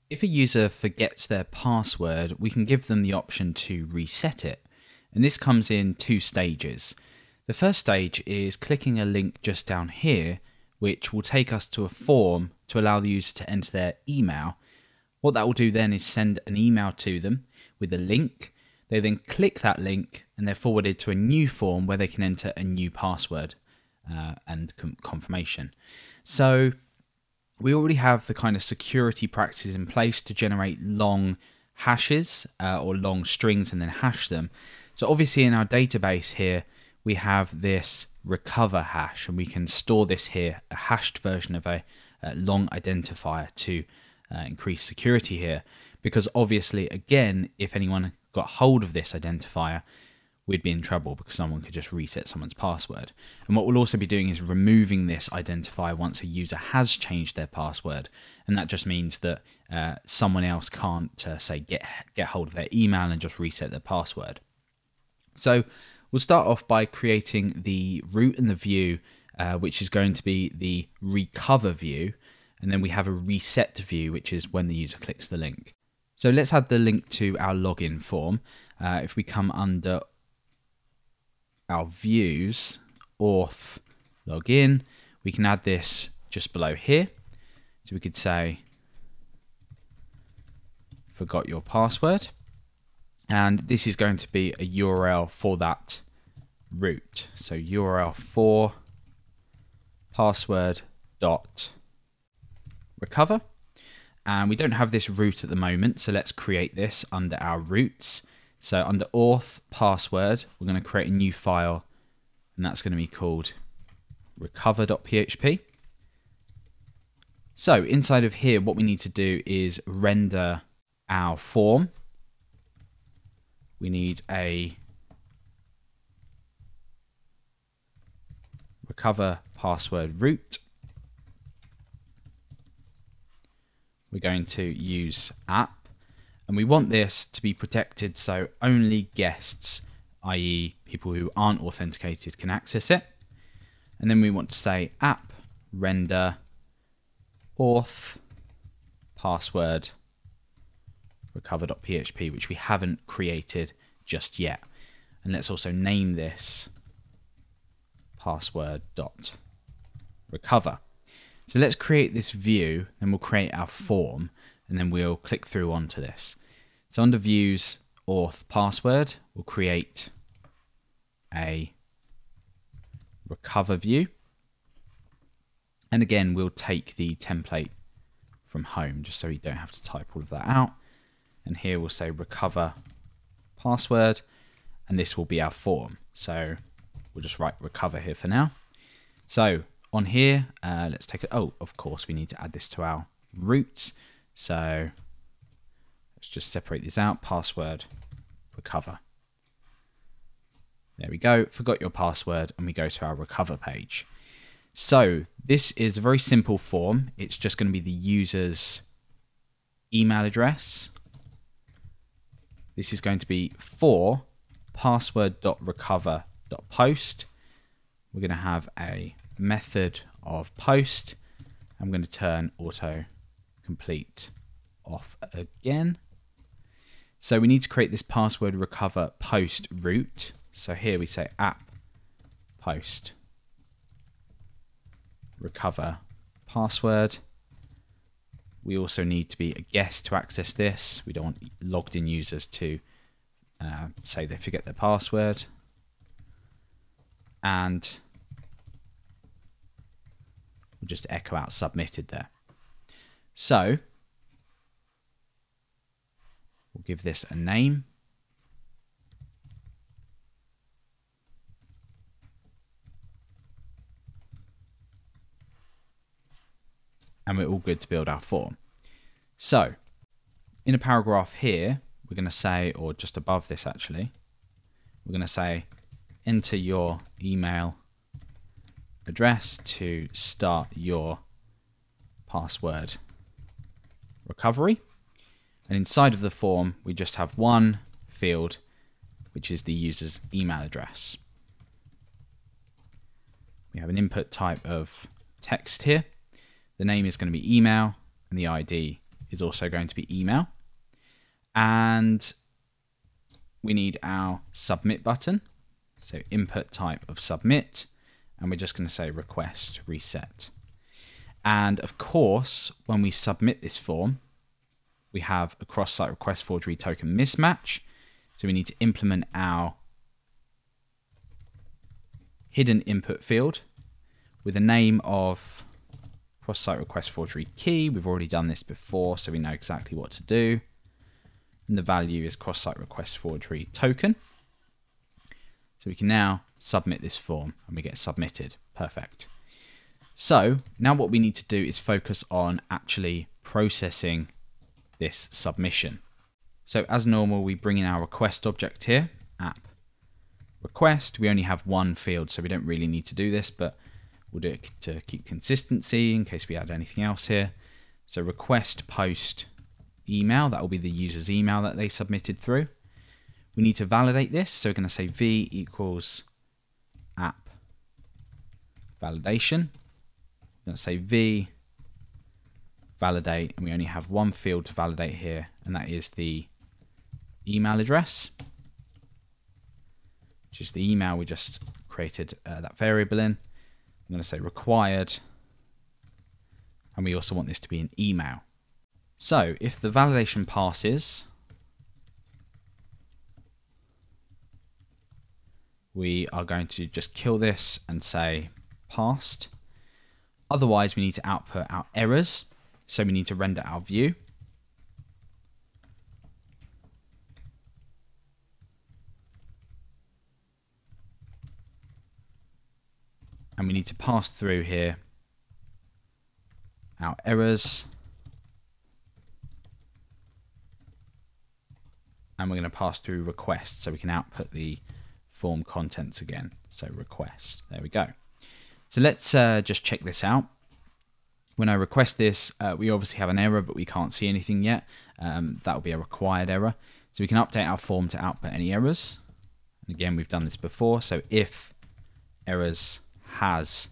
If a user forgets their password, we can give them the option to reset it. And this comes in two stages. The first stage is clicking a link just down here, which will take us to a form to allow the user to enter their email. What that will do then is send an email to them with a link. They then click that link and they're forwarded to a new form where they can enter a new password and confirmation. So we already have the kind of security practices in place to generate long hashes or long strings and then hash them. So obviously in our database here, we have this recover hash, and we can store this here, a hashed version of a long identifier to increase security here. Because obviously, again, if anyone got hold of this identifier, we'd be in trouble because someone could just reset someone's password. And what we'll also be doing is removing this identifier once a user has changed their password. And that just means that someone else can't, say, get hold of their email and just reset their password. So we'll start off by creating the root and the view, which is going to be the recover view. And then we have a reset view, which is when the user clicks the link. So let's add the link to our login form. If we come under our views, auth, login, we can add this just below here. So we could say, forgot your password. And this is going to be a URL for that root. So URL for password dot recover. And we don't have this root at the moment, so let's create this under our roots. So under auth password, we're going to create a new file, and that's going to be called recover.php. So inside of here, what we need to do is render our form. We need a recover password root. We're going to use app, and we want this to be protected so only guests, i.e. people who aren't authenticated, can access it. And then we want to say app render auth password recover.php, which we haven't created just yet. And let's also name this password.recover. So let's create this view, and we'll create our form, and then we'll click through onto this. So under views, auth password, we'll create a recover view. And again, we'll take the template from home, just so you don't have to type all of that out. And here we'll say recover password, and this will be our form. So we'll just write recover here for now. So on here, let's take it. Oh, of course, we need to add this to our roots. So let's just separate these out. Password recover. There we go. Forgot your password, and we go to our recover page. So this is a very simple form. It's just going to be the user's email address. This is going to be for password.recover.post. We're going to have a method of post. I'm going to turn auto complete off again. So we need to create this password recover post root. So here we say app post recover password. We also need to be a guest to access this. We don't want logged in users to say they forget their password. And we'll just echo out submitted there. So we'll give this a name. And we're all good to build our form. So in a paragraph here, we're going to say, or just above this actually, we're going to say enter your email address to start your password recovery. And inside of the form, we just have one field, which is the user's email address. We have an input type of text here. The name is going to be email, and the ID is also going to be email. And we need our submit button. So input type of submit, and we're just going to say request reset. And of course, when we submit this form, we have a cross-site request forgery token mismatch. So we need to implement our hidden input field with a name of cross-site request forgery key. We've already done this before, so we know exactly what to do. And the value is cross-site request forgery token. So we can now submit this form and we get submitted. Perfect. So now what we need to do is focus on actually processing this submission. So as normal, we bring in our request object here, app request. We only have one field, so we don't really need to do this, but we'll do it to keep consistency in case we add anything else here. So request post email, that will be the user's email that they submitted through. We need to validate this, so we're going to say v equals app validation. We're going to say v validate, and we only have one field to validate here, and that is the email address, which is the email we just created that variable in. I'm going to say required, and we also want this to be an email. So if the validation passes, we are going to just kill this and say passed. Otherwise, we need to output our errors. So we need to render our view. And we need to pass through here our errors. And we're going to pass through request so we can output the form contents again. So request, there we go. So let's just check this out. When I request this, we obviously have an error, but we can't see anything yet. That will be a required error. So we can update our form to output any errors. And again, we've done this before. So if errors has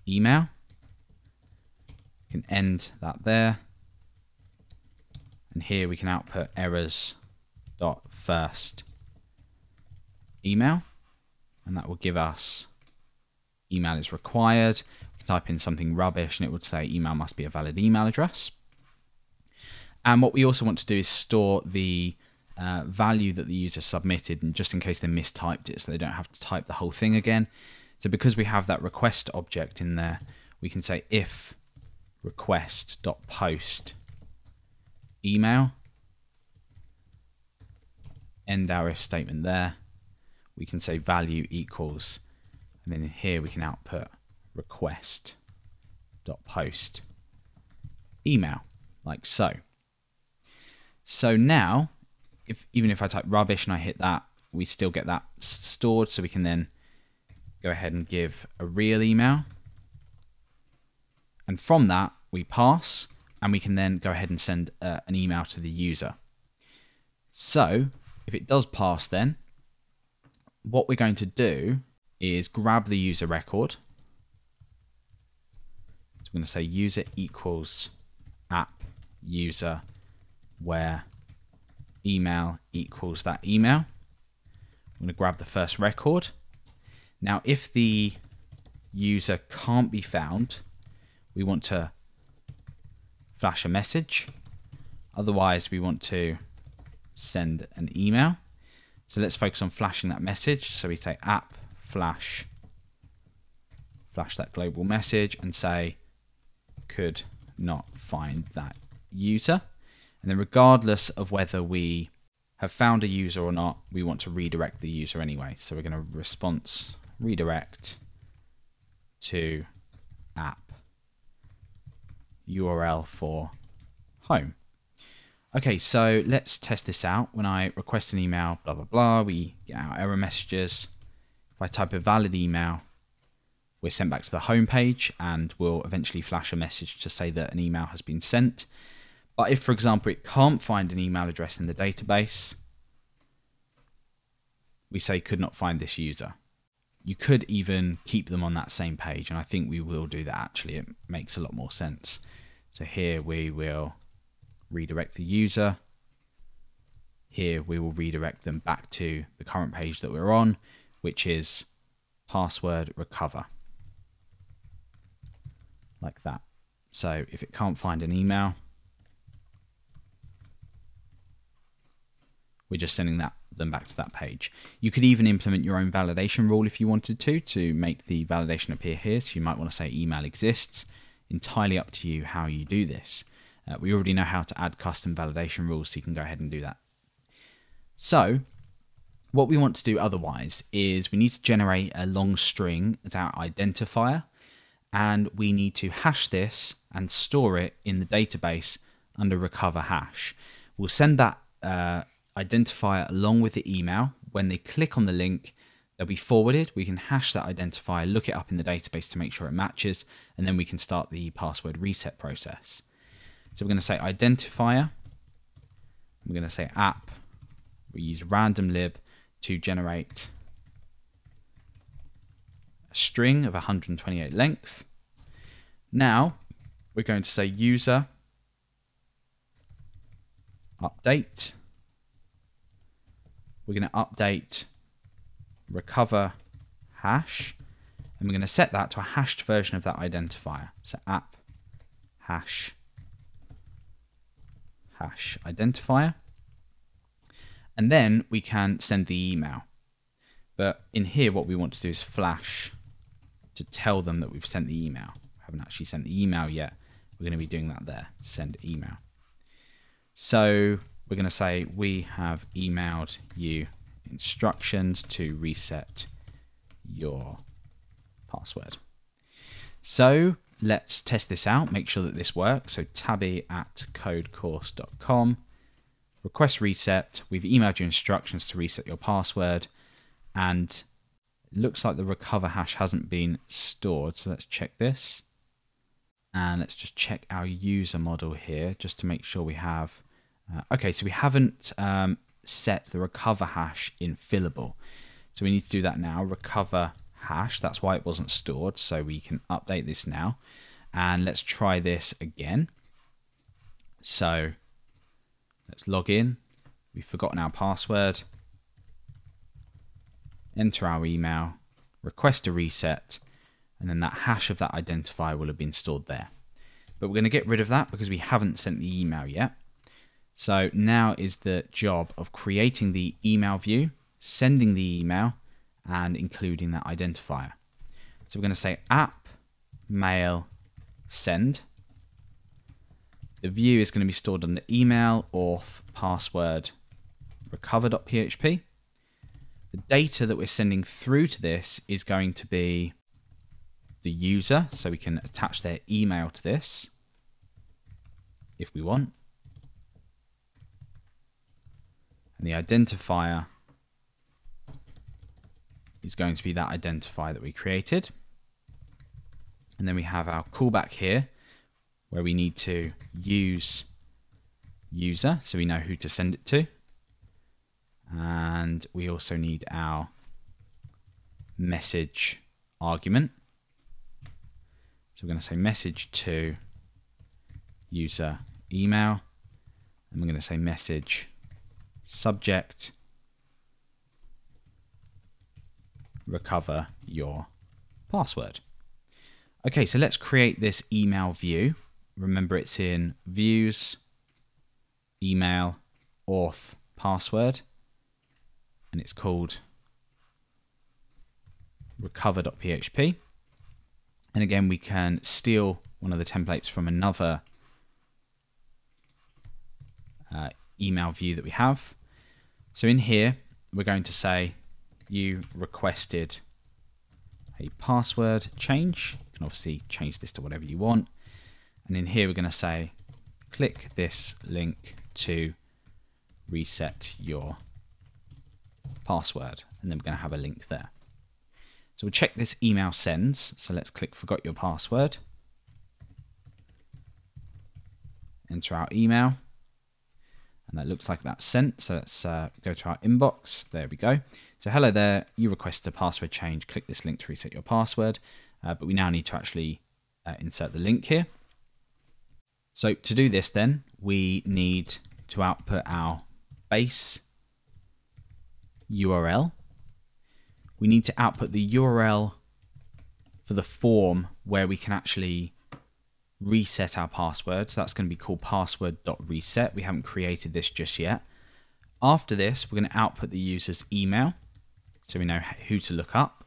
email, we can end that there. And here we can output errors dot first email, and that will give us email is required. We can type in something rubbish and it would say email must be a valid email address. And what we also want to do is store the value that the user submitted, and just in case they mistyped it so they don't have to type the whole thing again. So because we have that request object in there, we can say if request.post email, end our if statement there. We can say value equals, and then in here we can output request.post email, like so. So now, even if I type rubbish and I hit that, we still get that stored, so we can then go ahead and give a real email. And from that, we pass, and we can then go ahead and send an email to the user. So if it does pass, then what we're going to do is grab the user record. So we're going to say user equals app user where email equals that email. I'm going to grab the first record. Now, if the user can't be found, we want to flash a message. Otherwise, we want to send an email. So let's focus on flashing that message. So we say app flash that global message and say could not find that user. And then regardless of whether we have found a user or not, we want to redirect the user anyway. So we're going to response redirect to app URL for home. Okay, so let's test this out. When I request an email, blah, blah, blah, we get our error messages. If I type a valid email, we're sent back to the home page and we'll eventually flash a message to say that an email has been sent. But if, for example, it can't find an email address in the database, we say could not find this user. You could even keep them on that same page, and I think we will do that actually. It makes a lot more sense. So here we will redirect the user. Here we will redirect them back to the current page that we're on, which is password recover. Like that. So if it can't find an email, we're just sending them back to that page. You could even implement your own validation rule if you wanted to make the validation appear here. So you might want to say email exists. Entirely up to you how you do this. We already know how to add custom validation rules, so you can go ahead and do that. So what we want to do otherwise is we need to generate a long string as our identifier, and we need to hash this and store it in the database under recover hash. We'll send that identifier along with the email. When they click on the link, they'll be forwarded. We can hash that identifier, look it up in the database to make sure it matches, and then we can start the password reset process. So we're going to say identifier. We're going to say app. We use randomlib to generate a string of 128 length. Now we're going to say user update. We're going to update recover hash, and we're going to set that to a hashed version of that identifier. So app hash identifier, and then we can send the email. But in here, what we want to do is flash to tell them that we've sent the email. We haven't actually sent the email yet. We're going to be doing that there, send email. So we're going to say we have emailed you instructions to reset your password. So let's test this out, make sure that this works. So tabby@codecourse.com, request reset. We've emailed you instructions to reset your password, and it looks like the recover hash hasn't been stored. So let's check this. And let's just check our user model here just to make sure we have. Okay, so we haven't set the recover hash in fillable. So we need to do that now. Recover hash, that's why it wasn't stored. So we can update this now. And let's try this again. So let's log in. We've forgotten our password. Enter our email, request a reset, and then that hash of that identifier will have been stored there. But we're going to get rid of that because we haven't sent the email yet. So now is the job of creating the email view, sending the email, and including that identifier. So we're going to say app mail send. The view is going to be stored under email auth password recover.php. The data that we're sending through to this is going to be the user, so we can attach their email to this if we want. And the identifier is going to be that identifier that we created. And then we have our callback here where we need to use user, so we know who to send it to. And we also need our message argument. So we're going to say message to user email, and we're going to say message subject recover your password. Okay, so let's create this email view. Remember, it's in views, email, auth, password, and it's called recover.php. And again, we can steal one of the templates from another email view that we have. So in here, we're going to say you requested a password change. You can obviously change this to whatever you want. And in here, we're going to say, click this link to reset your password. And then we're going to have a link there. So we'll check this email sends. So let's click forgot your password. Enter our email. And that looks like that's sent. So let's go to our inbox. There we go. So hello there. You requested a password change. Click this link to reset your password. But we now need to actually insert the link here. So to do this then, we need to output our base URL. We need to output the URL for the form where we can actually reset our password. So that's going to be called password.reset. We haven't created this just yet. After this, we're going to output the user's email, so we know who to look up.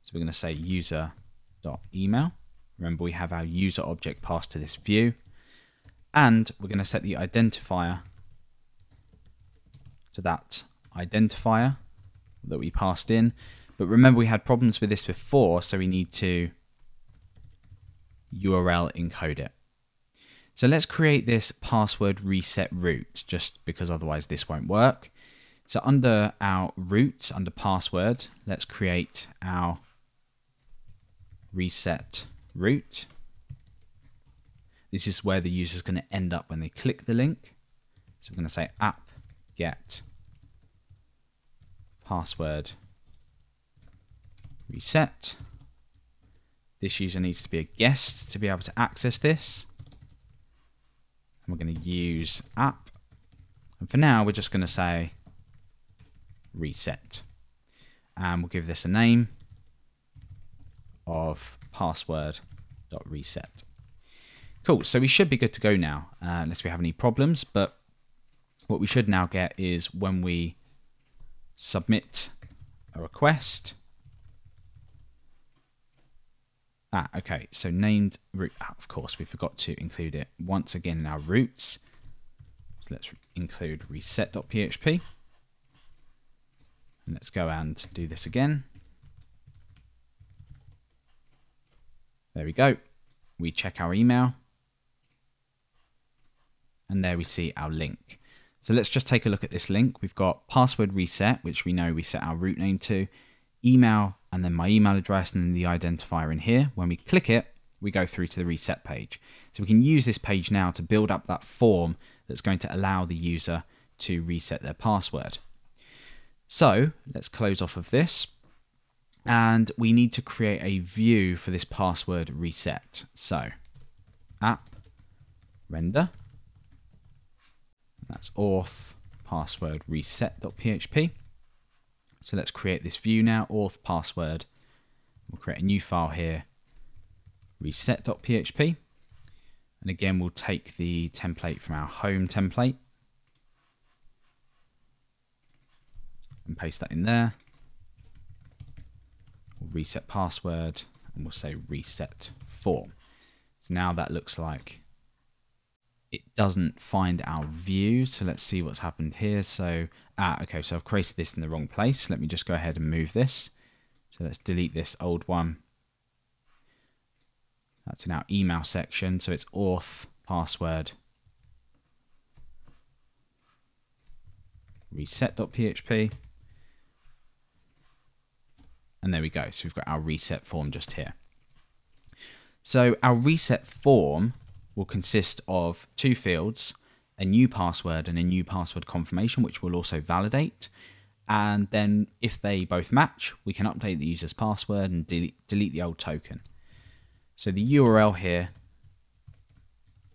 So we're going to say user.email. Remember, we have our user object passed to this view. And we're going to set the identifier to that identifier that we passed in. But remember, we had problems with this before, so we need to URL encode it. So let's create this password reset route, just because otherwise this won't work. So under our route, under password, let's create our reset route. This is where the user is going to end up when they click the link. So we're going to say app get password reset. This user needs to be a guest to be able to access this. And we're going to use app. And for now, we're just going to say reset. And we'll give this a name of password.reset. Cool, so we should be good to go now, unless we have any problems. But what we should now get is when we submit a request. Okay, so named route. Of course, we forgot to include it once again in our routes. So let's include reset.php. And let's go and do this again. There we go. We check our email. And there we see our link. So let's just take a look at this link. We've got password reset, which we know we set our route name to, email, and then my email address, and then the identifier in here. When we click it, we go through to the reset page. So we can use this page now to build up that form that's going to allow the user to reset their password. So let's close off of this. And we need to create a view for this password reset. So app render. That's auth password reset.php. So let's create this view now, auth password. We'll create a new file here, reset.php. And again, we'll take the template from our home template and paste that in there. We'll reset password and we'll say reset form. So now that looks like it doesn't find our view. So let's see what's happened here. So, okay, so I've created this in the wrong place. Let me just go ahead and move this. So let's delete this old one. That's in our email section. So it's auth password reset.php. And there we go. So we've got our reset form just here. So our reset form will consist of two fields, a new password and a new password confirmation, which we'll also validate. And then if they both match, we can update the user's password and delete the old token. So the URL here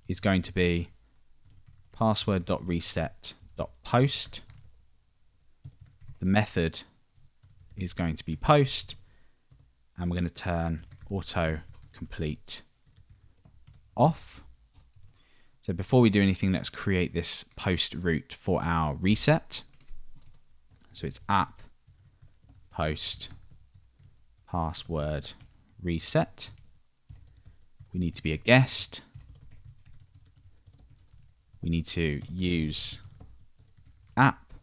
is going to be password.reset.post. The method is going to be post, and we're going to turn auto complete off. So before we do anything, let's create this post route for our reset. So it's app post password reset. We need to be a guest. We need to use app,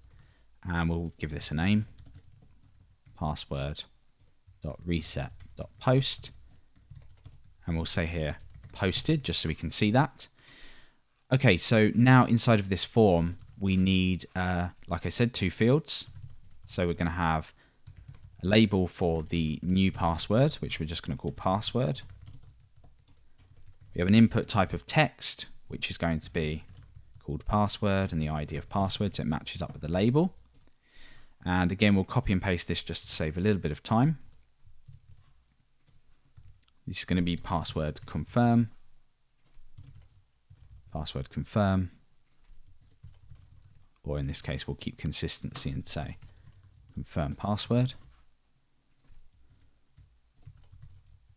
and we'll give this a name, password.reset.post. And we'll say here posted, just so we can see that. Okay, so now inside of this form, we need, like I said, two fields. So we're going to have a label for the new password, which we're just going to call password. We have an input type of text, which is going to be called password and the ID of password, so it matches up with the label. And again, we'll copy and paste this just to save a little bit of time. This is going to be password confirm. password confirm, or in this case we'll keep consistency and say confirm password.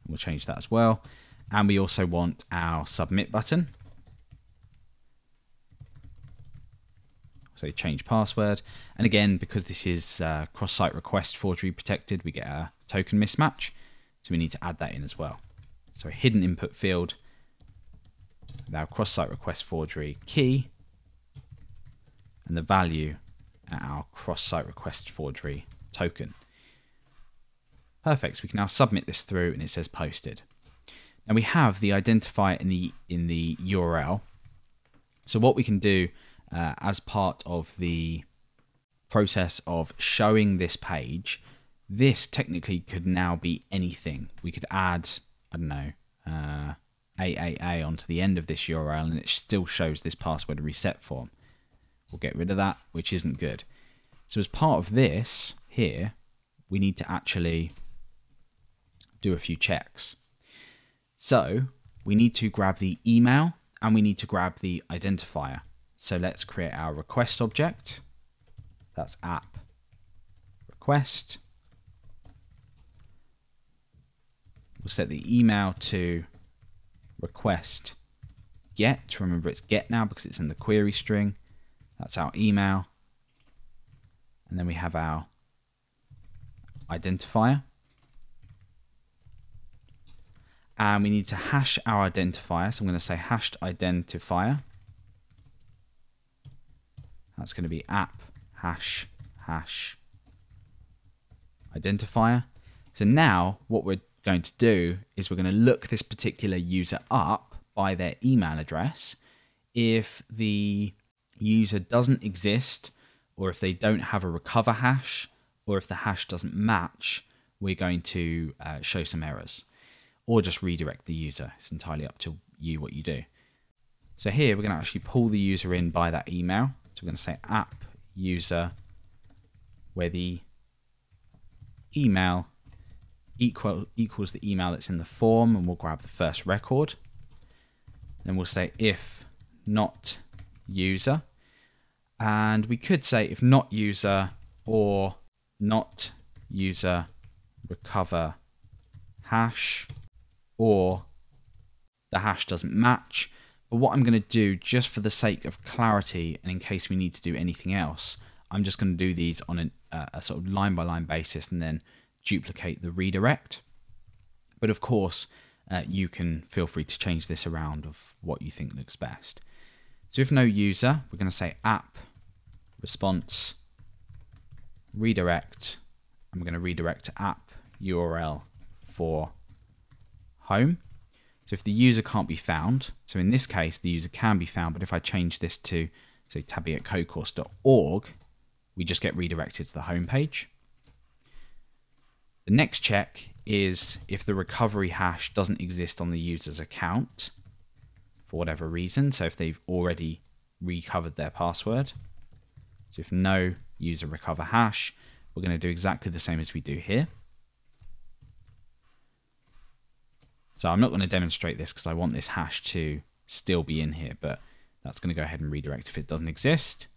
We'll change that as well. And we also want our submit button. So change password. And again, because this is cross-site request forgery protected, we get a token mismatch. So we need to add that in as well. So a hidden input field with our cross-site request forgery key and the value at our cross-site request forgery token. Perfect. So we can now submit this through and it says posted. Now we have the identifier in the URL. So what we can do as part of the process of showing this page, this technically could now be anything. We could add, I don't know, AAA onto the end of this URL and it still shows this password reset form. We'll get rid of that, which isn't good. So as part of this here, we need to actually do a few checks. So we need to grab the email and we need to grab the identifier. So let's create our request object. That's app request. We'll set the email to request get. Remember it's get now because it's in the query string. That's our email. And then we have our identifier. And we need to hash our identifier. So I'm going to say hashed identifier. That's going to be app hash identifier. So now what we're going to do is we're going to look this particular user up by their email address. If the user doesn't exist, or if they don't have a recover hash, or if the hash doesn't match, we're going to show some errors, or just redirect the user. It's entirely up to you what you do. So here we're going to actually pull the user in by that email. So we're going to say app user, where the email equals the email that's in the form, and we'll grab the first record. Then we'll say if not user, and we could say if not user or not user recover hash, or the hash doesn't match. But what I'm going to do, just for the sake of clarity and in case we need to do anything else, I'm just going to do these on a sort of line-by-line basis and then duplicate the redirect. But of course, you can feel free to change this around of what you think looks best. So if no user, we're going to say app response redirect. I'm going to redirect to app URL for home. So if the user can't be found, so in this case, the user can be found, but if I change this to, say, tabby@codecourse.org, we just get redirected to the home page. The next check is if the recovery hash doesn't exist on the user's account for whatever reason. So if they've already recovered their password. So if no user recover hash, we're going to do exactly the same as we do here. So I'm not going to demonstrate this because I want this hash to still be in here, but that's going to go ahead and redirect if it doesn't exist.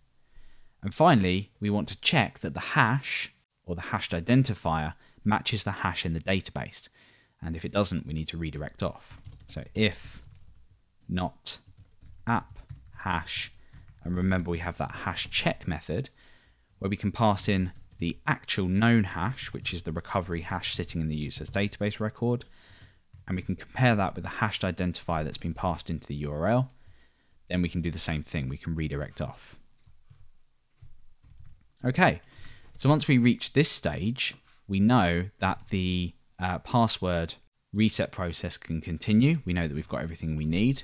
And finally, we want to check that the hash or the hashed identifier matches the hash in the database. And if it doesn't, we need to redirect off. So if not app hash, and remember we have that hash check method where we can pass in the actual known hash, which is the recovery hash sitting in the user's database record, and we can compare that with the hashed identifier that's been passed into the URL. Then we can do the same thing. We can redirect off. Okay, so once we reach this stage, we know that the password reset process can continue. We know that we've got everything we need.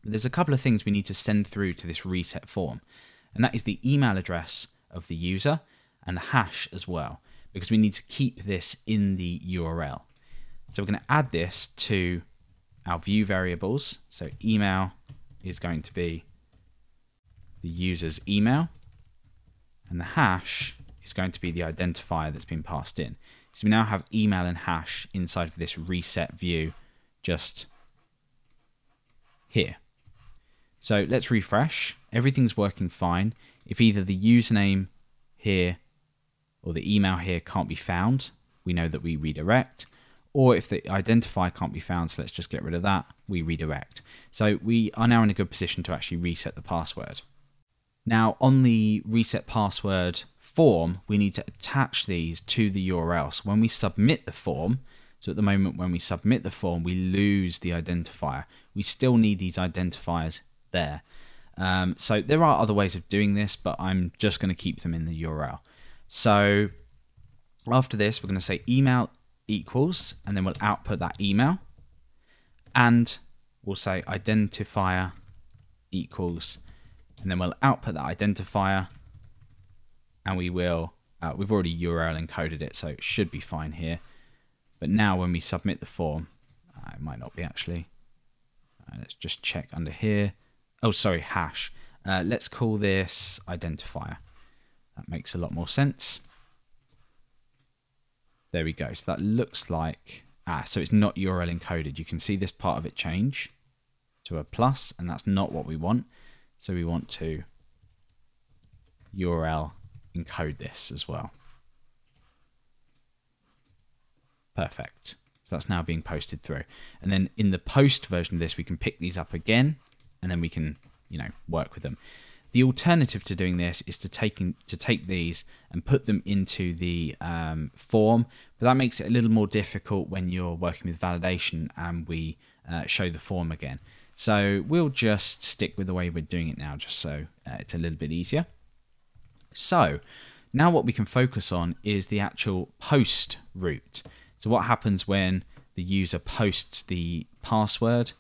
But there's a couple of things we need to send through to this reset form, and that is the email address of the user and the hash as well, because we need to keep this in the URL. So we're going to add this to our view variables. So email is going to be the user's email, and the hash is going to be the identifier that's been passed in. So we now have email and hash inside of this reset view just here. So let's refresh. Everything's working fine. If either the username here or the email here can't be found, we know that we redirect. Or if the identifier can't be found, so let's just get rid of that, we redirect. So we are now in a good position to actually reset the password. Now on the reset password form, we need to attach these to the URL. So when we submit the form, so at the moment when we submit the form, we lose the identifier. We still need these identifiers there. So there are other ways of doing this, but I'm just going to keep them in the URL. So after this, we're going to say email equals, and then we'll output that email, and we'll say identifier equals, and then we'll output that identifier, and we will, we've already URL encoded it, so it should be fine here. But now when we submit the form, it might not be actually. Let's just check under here. Oh, sorry, hash. Let's call this identifier. That makes a lot more sense. There we go. So that looks like, so it's not URL encoded. You can see this part of it change to a plus, and that's not what we want. So we want to URL encode this as well. Perfect. So that's now being posted through. And then in the post version of this, we can pick these up again, and then we can, work with them. The alternative to doing this is to take these and put them into the form, but that makes it a little more difficult when you're working with validation and we show the form again. So we'll just stick with the way we're doing it now, just so it's a little bit easier. So now what we can focus on is the actual post route. So what happens when the user posts the password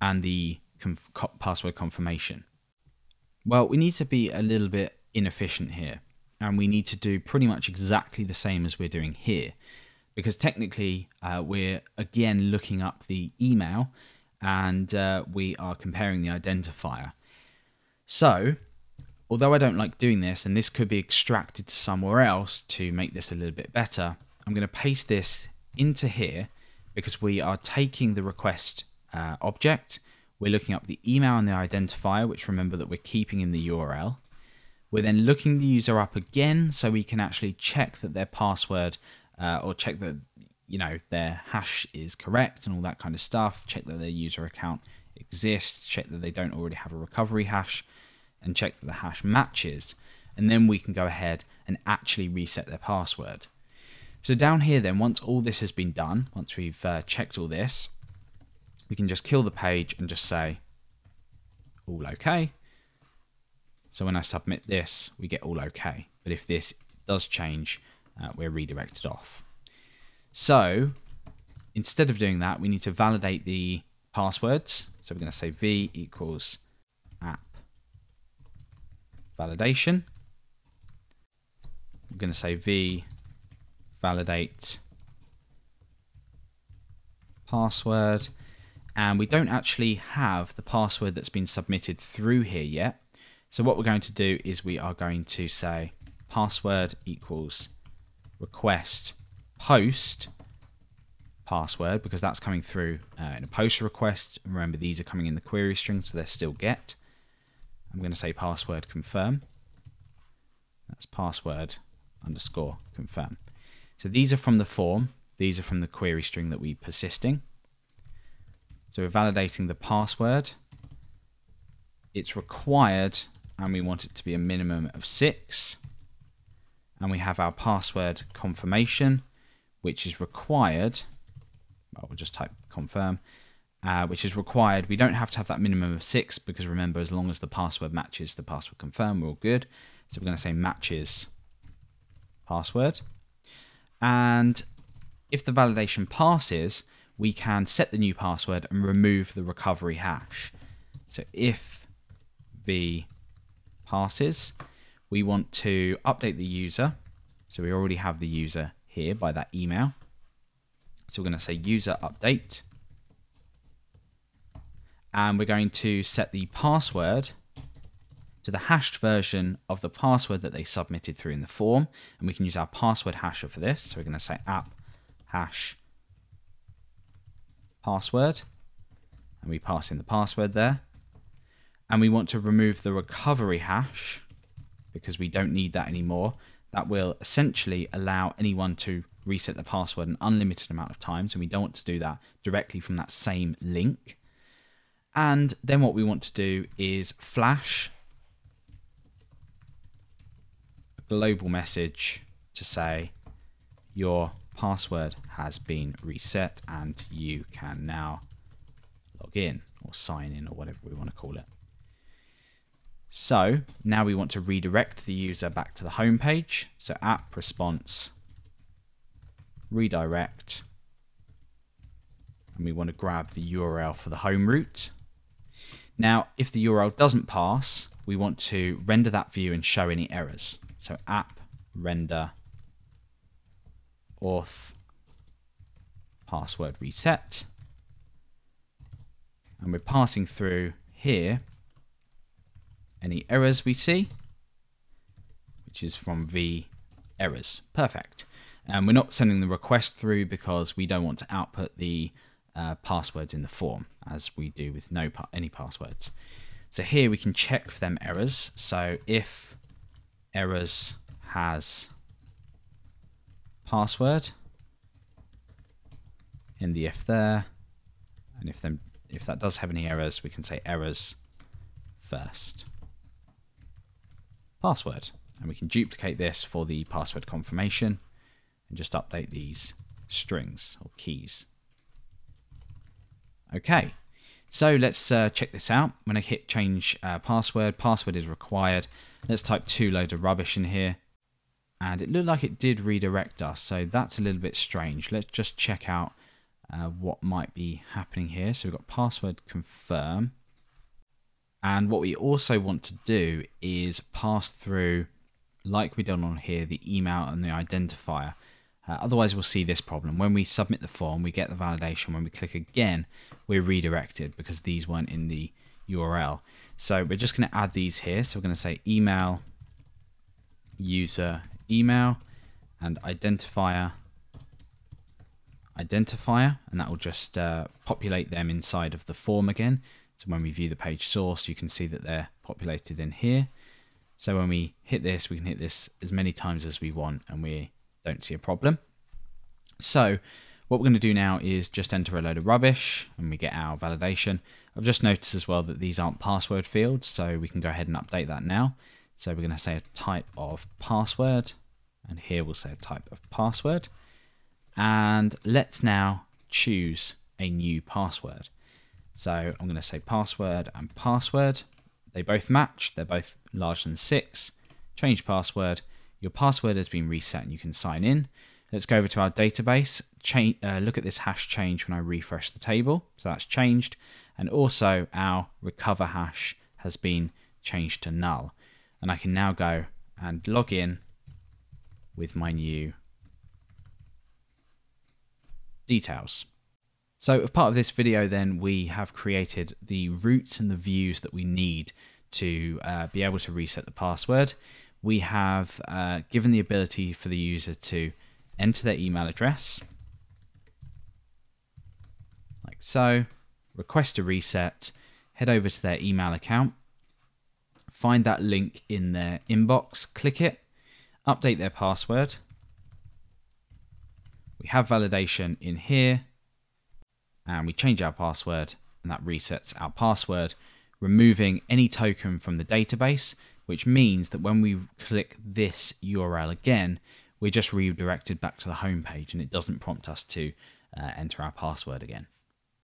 and the password confirmation? Well, we need to be a little bit inefficient here, and we need to do pretty much exactly the same as we're doing here, because technically we're again looking up the email and we are comparing the identifier. So although I don't like doing this, and this could be extracted to somewhere else to make this a little bit better, I'm going to paste this into here because we are taking the request object. We're looking up the email and the identifier, which remember that we're keeping in the URL. We're then looking the user up again so we can actually check that their password or check that their hash is correct and all that kind of stuff. Check that their user account exists. Check that they don't already have a recovery hash, and check that the hash matches. And then we can go ahead and actually reset their password. So down here then, once all this has been done, once we've checked all this, we can just kill the page and just say all okay. So when I submit this, we get all okay. But if this does change, we're redirected off. So instead of doing that, we need to validate the passwords. So we're going to say v equals app validation. I'm going to say v validate password. And we don't actually have the password that's been submitted through here yet. So what we're going to do is we are going to say password equals request post password, because that's coming through in a post request. Remember, these are coming in the query string, so they're still get. I'm going to say password confirm. That's password underscore confirm. So these are from the form. These are from the query string that we're persisting. So we're validating the password. It's required, and we want it to be a minimum of 6. And we have our password confirmation, which is required. Well, we'll just type confirm, which is required. We don't have to have that minimum of 6, because remember, as long as the password matches the password confirm, we're all good. So we're going to say matches password. And if the validation passes, we can set the new password and remove the recovery hash. So if v passes, we want to update the user. So we already have the user here by that email. So we're going to say user update. And we're going to set the password to the hashed version of the password that they submitted through in the form. And we can use our password hasher for this. So we're going to say app hash password. and we pass in the password there. And we want to remove the recovery hash because we don't need that anymore. That will essentially allow anyone to reset the password an unlimited amount of times, and we don't want to do that directly from that same link. And then what we want to do is flash a global message to say your password has been reset and you can now log in or sign in or whatever we want to call it. So now we want to redirect the user back to the home page. So app response redirect, and we want to grab the URL for the home route. Now, if the URL doesn't pass, we want to render that view and show any errors. So app render auth password reset, and we're passing through here any errors we see, which is from v errors. Perfect. And we're not sending the request through because we don't want to output the passwords in the form as we do with any passwords. So here we can check for them errors. So if errors has password in the if there, and if that does have any errors, we can say errors first password, and we can duplicate this for the password confirmation and just update these strings or keys. Okay, so let's check this out. When I hit change password, password is required. Let's type 2 load of rubbish in here, and it looked like it did redirect us, so that's a little bit strange. Let's just check out what might be happening here. So we've got password confirm, and what we also want to do is pass through, like we done on here, the email and the identifier. Otherwise we'll see this problem. When we submit the form, we get the validation. When we click again, we're redirected because these weren't in the URL. So we're just going to add these here. So we're going to say email, user, email, and identifier, and that will just populate them inside of the form again. So when we view the page source, you can see that they're populated in here. So when we hit this, we can hit this as many times as we want, and we don't see a problem. So what we're going to do now is just enter a load of rubbish, and we get our validation. I've just noticed as well that these aren't password fields, so we can go ahead and update that now. So we're going to say a type of password, and here we'll say a type of password. And let's now choose a new password. So I'm going to say password and password. They both match. They're both larger than 6. Change password. Your password has been reset and you can sign in. Let's go over to our database. Look at this hash change when I refresh the table. So that's changed. And also our recover hash has been changed to null. And I can now go and log in with my new details. So as part of this video then, we have created the routes and the views that we need to be able to reset the password. We have given the ability for the user to enter their email address, like so, request a reset, head over to their email account, find that link in their inbox, click it, update their password. We have validation in here, and we change our password, and that resets our password, removing any token from the database, which means that when we click this URL again, we're just redirected back to the home page and it doesn't prompt us to enter our password again.